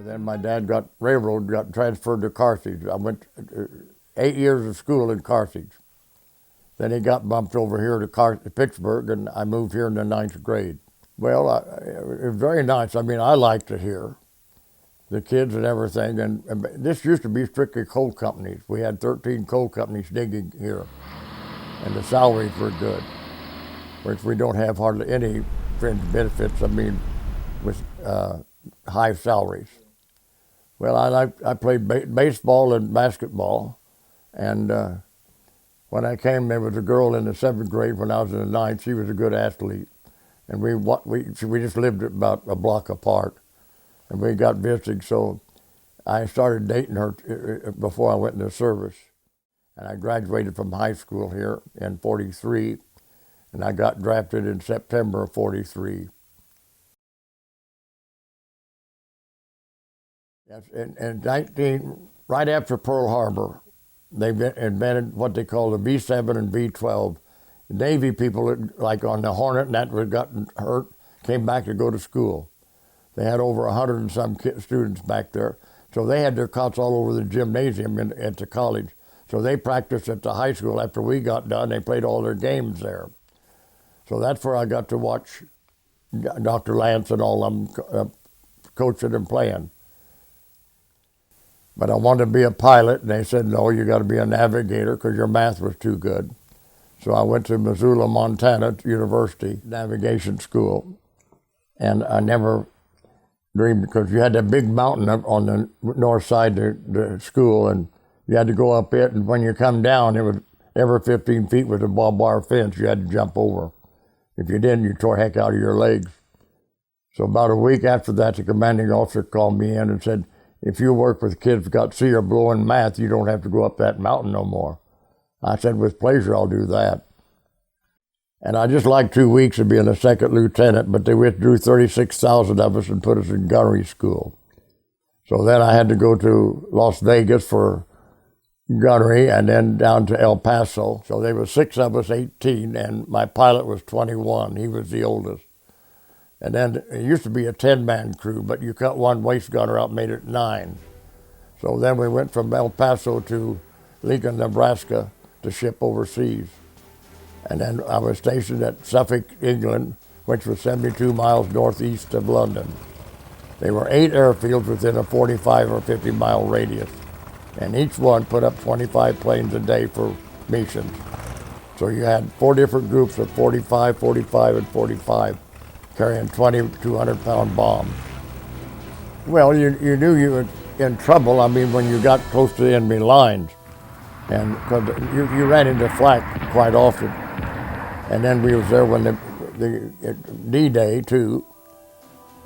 Then my dad got transferred to Carthage. I went 8 years of school in Carthage. Then he got bumped over here to Pittsburg, and I moved here in the 9th grade. Well, it was very nice. I mean, I liked it here, the kids and everything. And this used to be strictly coal companies. We had 13 coal companies digging here, and the salaries were good, which we don't have hardly any fringe benefits, I mean, with high salaries. Well, I played baseball and basketball, and when I came, there was a girl in the 7th grade when I was in the 9th. She was a good athlete, and we just lived about a block apart, and we got visiting. So I started dating her before I went into service, and I graduated from high school here in '43, and I got drafted in September of '43. Yes, right after Pearl Harbor, they invented what they call the V7 and V12. The Navy people, like on the Hornet, and that was gotten hurt, came back to go to school. They had over 100 and some students back there. So they had their cots all over the gymnasium at the college. So they practiced at the high school. After we got done, they played all their games there. So that's where I got to watch Dr. Lance and all of them coaching and playing. But I wanted to be a pilot, and they said, no, you got to be a navigator because your math was too good. So I went to Missoula, Montana University Navigation School, and I never dreamed, because you had that big mountain up on the north side of the school, and you had to go up it, and when you come down, it was every 15 feet was a barbed wire fence you had to jump over. If you didn't, you tore heck out of your legs. So about a week after that, the commanding officer called me in and said, if you work with kids that got C or below in math, you don't have to go up that mountain no more. I said, with pleasure, I'll do that. And I just liked 2 weeks of being a second lieutenant, but they withdrew 36,000 of us and put us in gunnery school. So then I had to go to Las Vegas for gunnery and then down to El Paso. So there were 6 of us, 18, and my pilot was 21. He was the oldest. And then it used to be a 10-man crew, but you cut one waist gunner out, made it 9. So then we went from El Paso to Lincoln, Nebraska to ship overseas. And then I was stationed at Suffolk, England, which was 72 miles northeast of London. There were 8 airfields within a 45 or 50-mile radius, and each one put up 25 planes a day for missions. So you had 4 different groups of 45, 45, and 45, carrying 200-pound bombs. Well, you knew you were in trouble, I mean, when you got close to the enemy lines, and because you ran into flak quite often. And then we was there when the D-Day too,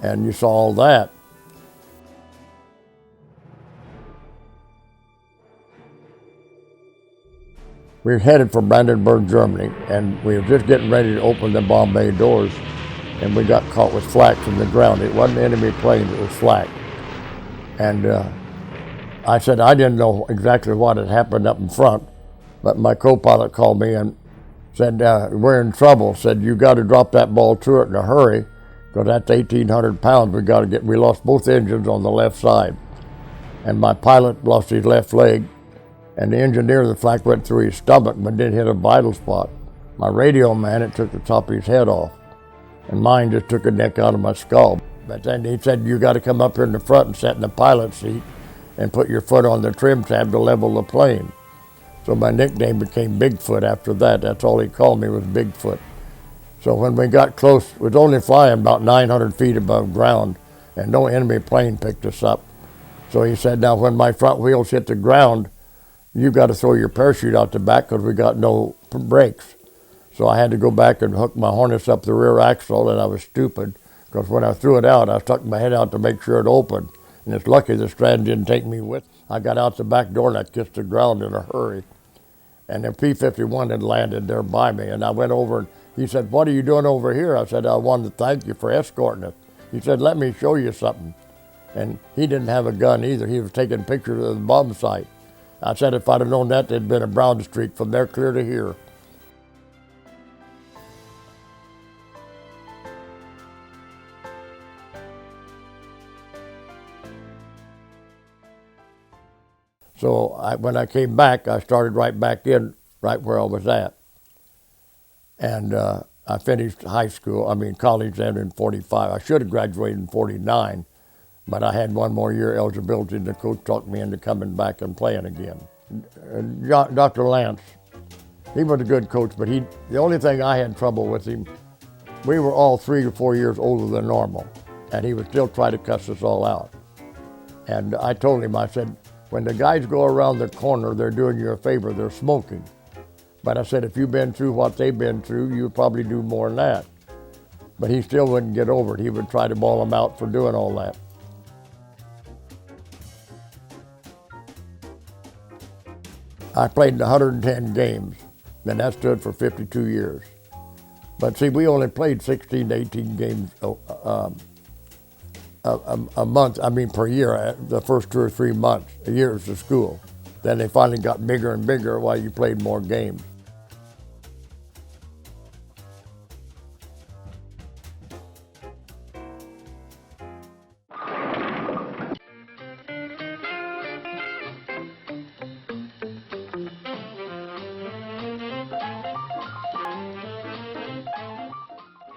and you saw all that. We were headed for Brandenburg, Germany, and we were just getting ready to open the Bombay doors, and we got caught with flak from the ground. It wasn't enemy planes, it was flak. And I said I didn't know exactly what had happened up in front, but my co-pilot called me and said, we're in trouble. Said, you got to drop that ball turret in a hurry, because that's 1,800 pounds. We lost both engines on the left side. And my pilot lost his left leg, and the engineer, the flak went through his stomach, but didn't hit a vital spot. My radio man, it took the top of his head off, and mine just took a neck out of my skull. But then he said, you got to come up here in the front and sit in the pilot's seat and put your foot on the trim tab to level the plane. So my nickname became Bigfoot after that. That's all he called me, was Bigfoot. So when we got close, it was only flying about 900 feet above ground, and no enemy plane picked us up. So he said, now when my front wheels hit the ground, you've got to throw your parachute out the back because we got no brakes. So I had to go back and hook my harness up the rear axle, and I was stupid because when I threw it out, I stuck my head out to make sure it opened. And it's lucky the strand didn't take me with. I got out the back door and I kissed the ground in a hurry. And the P-51 had landed there by me, and I went over and he said, what are you doing over here? I said, I wanted to thank you for escorting us. He said, let me show you something. And he didn't have a gun either. He was taking pictures of the bomb site. I said, if I'd have known that, there'd been a brown streak from there clear to here. So when I came back, I started right back in, right where I was at. And I finished college then in 45. I should have graduated in 49, but I had one more year eligibility, and the coach talked me into coming back and playing again. Dr. Lance, he was a good coach, but the only thing I had trouble with him, we were all 3 or 4 years older than normal, and he would still try to cuss us all out. And I told him, I said, when the guys go around the corner, they're doing you a favor, they're smoking. But I said, if you've been through what they've been through, you'll probably do more than that. But he still wouldn't get over it. He would try to ball them out for doing all that. I played in 110 games, and that stood for 52 years. But see, we only played 16 to 18 games a month, per year, the first 2 or 3 months, years of school. Then they finally got bigger and bigger while you played more games.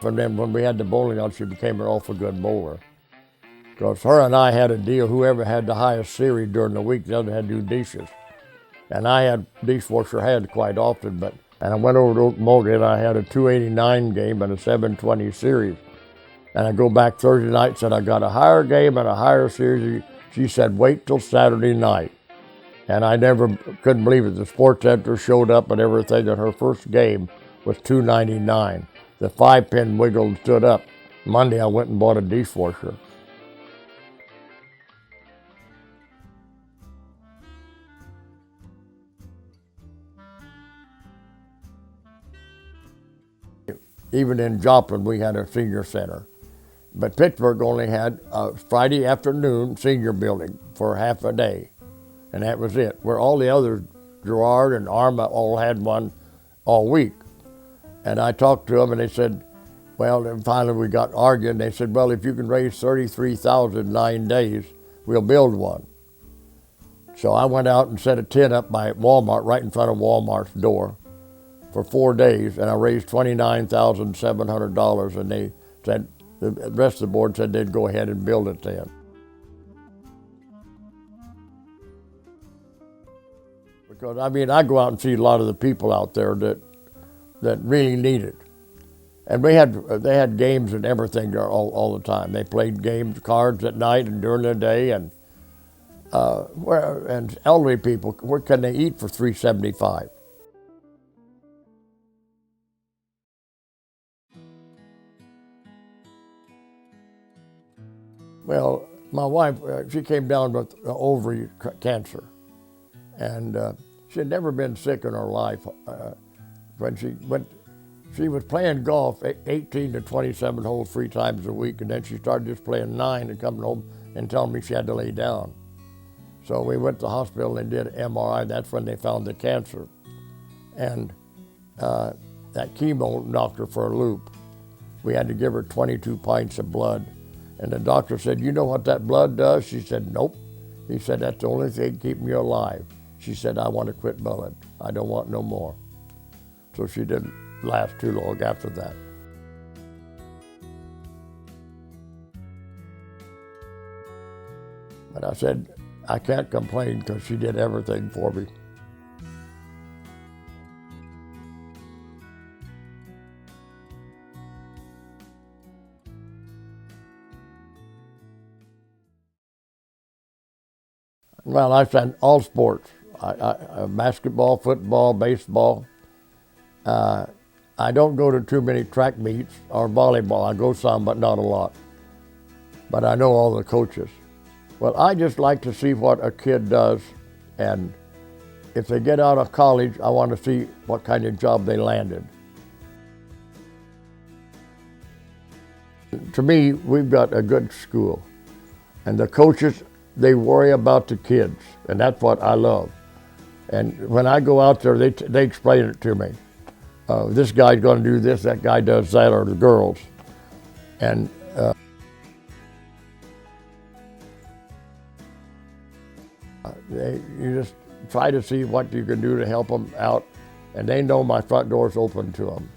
And then when we had the bowling out, she became an awful good bowler. Because her and I had a deal, whoever had the highest series during the week, the other had to do dishes. And I had dishwasher head quite often, and I went over to Okmulgee and I had a 289 game and a 720 series. And I go back Thursday night and said, I got a higher game and a higher series. She said, wait till Saturday night. And I couldn't believe it. The sports editor showed up and everything, and her first game was 299. The 5-pin wiggled and stood up. Monday I went and bought a dishwasher. Even in Joplin, we had a senior center. But Pittsburg only had a Friday afternoon senior building for half a day. And that was it. Where all the others, Girard and Arma, all had one all week. And I talked to them and they said, well, and finally we got arguing. They said, well, if you can raise $33,000 in 9 days, we'll build one. So I went out and set a tent up by Walmart, right in front of Walmart's door, for 4 days, and I raised $29,700, and they said, the rest of the board said they'd go ahead and build it then. Because, I go out and see a lot of the people out there that really need it. And they had games and everything there all the time. They played games, cards at night and during the day, and elderly people, where can they eat for $3.75? Well, my wife, she came down with ovary cancer, and She had never been sick in her life. When she was playing golf 18 to 27 holes 3 times a week, and then she started just playing 9 and coming home and telling me she had to lay down. So we went to the hospital and did an MRI. That's when they found the cancer. And that chemo knocked her for a loop. We had to give her 22 pints of blood. And the doctor said, "You know what that blood does?" She said, "Nope." He said, "That's the only thing keeping you alive." She said, "I want to quit blood. I don't want no more." So she didn't last too long after that. But I said, I can't complain because she did everything for me. Well, I spent all sports, basketball, football, baseball. I don't go to too many track meets or volleyball. I go some, but not a lot. But I know all the coaches. Well, I just like to see what a kid does, and if they get out of college, I want to see what kind of job they landed. To me, we've got a good school, and the coaches, they worry about the kids, and that's what I love. And when I go out there, they explain it to me. This guy's going to do this, that guy does that, or the girls. And you just try to see what you can do to help them out, and they know my front door's open to them.